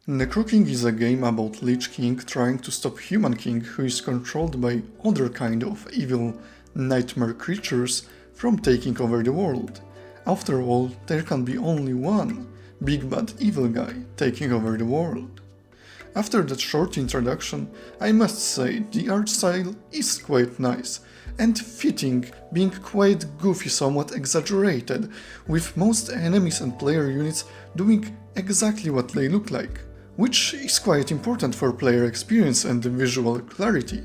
Necroking is a game about Lich King trying to stop Human King, who is controlled by other kind of evil nightmare creatures, from taking over the world. After all, there can be only one big bad evil guy taking over the world. After that short introduction, I must say the art style is quite nice and fitting, being quite goofy, somewhat exaggerated, with most enemies and player units doing exactly what they look like, which is quite important for player experience and visual clarity.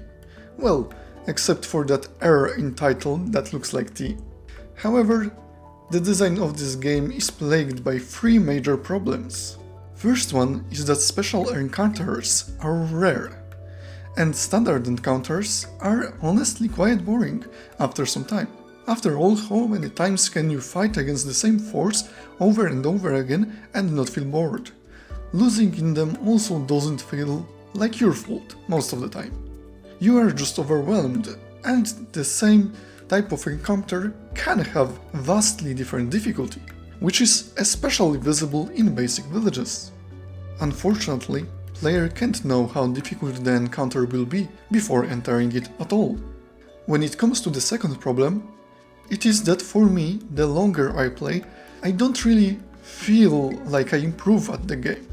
Well, except for that error in title that looks like T. However, the design of this game is plagued by three major problems. First one is that special encounters are rare, and standard encounters are honestly quite boring after some time. After all, how many times can you fight against the same force over and over again and not feel bored? Losing in them also doesn't feel like your fault most of the time. You are just overwhelmed, and the same type of encounter can have vastly different difficulty, which is especially visible in basic villages. Unfortunately, player can't know how difficult the encounter will be before entering it at all. When it comes to the second problem, it is that for me, the longer I play, I don't really feel like I improve at the game.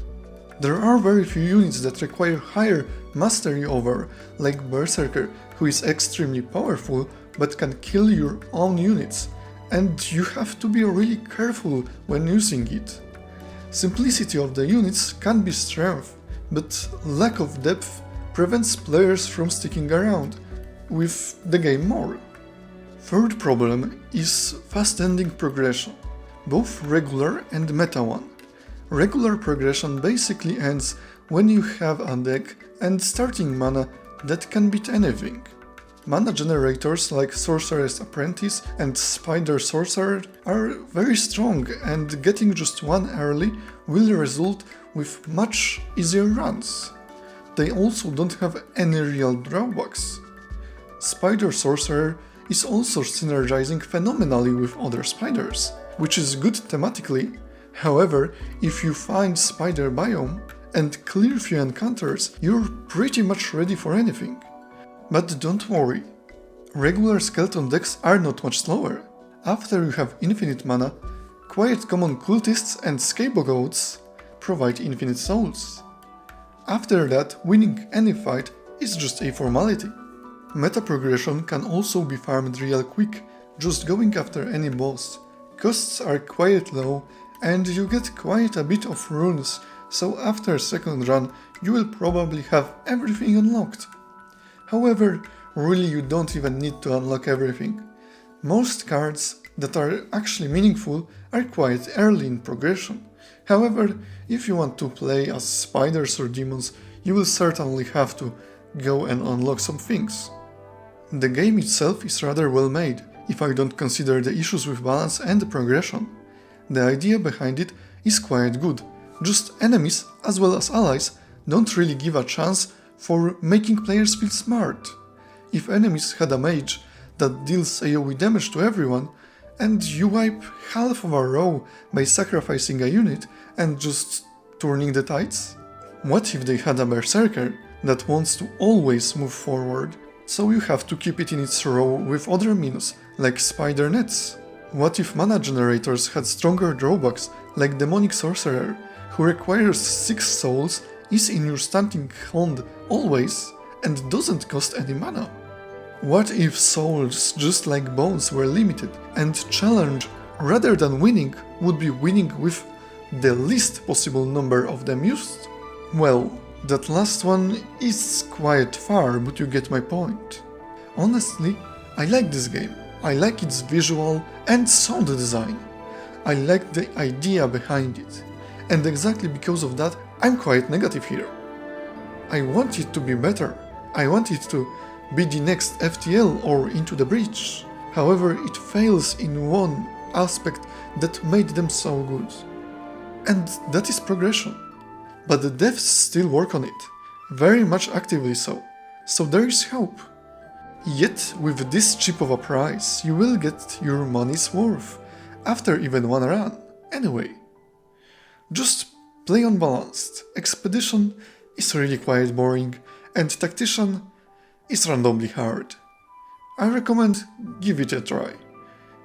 There are very few units that require higher mastery over, like Berserker, who is extremely powerful but can kill your own units, and you have to be really careful when using it. Simplicity of the units can be strength, but lack of depth prevents players from sticking around with the game more. Third problem is fast-ending progression, both regular and meta one. Regular progression basically ends when you have a deck and starting mana that can beat anything. Mana generators like Sorcerer's Apprentice and Spider Sorcerer are very strong, and getting just one early will result with much easier runs. They also don't have any real drawbacks. Spider Sorcerer is also synergizing phenomenally with other spiders, which is good thematically. However, if you find Spider Biome and clear few encounters, you're pretty much ready for anything. But don't worry, regular skeleton decks are not much slower. After you have infinite mana, quite common cultists and scapegoats provide infinite souls. After that, winning any fight is just a formality. Meta progression can also be farmed real quick, just going after any boss. Costs are quite low and you get quite a bit of runes, so after second run you will probably have everything unlocked. However, really you don't even need to unlock everything. Most cards that are actually meaningful are quite early in progression. However, if you want to play as spiders or demons, you will certainly have to go and unlock some things. The game itself is rather well made, if I don't consider the issues with balance and progression. The idea behind it is quite good, just enemies as well as allies don't really give a chance for making players feel smart. If enemies had a mage that deals AoE damage to everyone, and you wipe half of a row by sacrificing a unit and just turning the tides? What if they had a berserker that wants to always move forward, so you have to keep it in its row with other minions, like spider nets? What if mana generators had stronger drawbacks, like Demonic Sorcerer, who requires 6 souls, is in your starting hand always, and doesn't cost any mana? What if souls, just like bones, were limited, and challenge, rather than winning, would be winning with the least possible number of them used? Well, that last one is quite far, but you get my point. Honestly, I like this game. I like its visual and sound design. I like the idea behind it, and exactly because of that, I'm quite negative here. I want it to be better. I want it to be the next FTL or Into the Breach. However, it fails in one aspect that made them so good. And that is progression. But the devs still work on it, very much actively so. So there is hope. Yet, with this cheap of a price, you will get your money's worth, after even one run, anyway. Just Play unbalanced, Expedition is really quite boring, and Tactician is randomly hard. I recommend give it a try.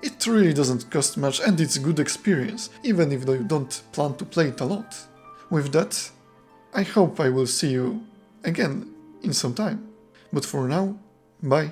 It really doesn't cost much and it's a good experience, even if you don't plan to play it a lot. With that, I hope I will see you again in some time. But for now, bye.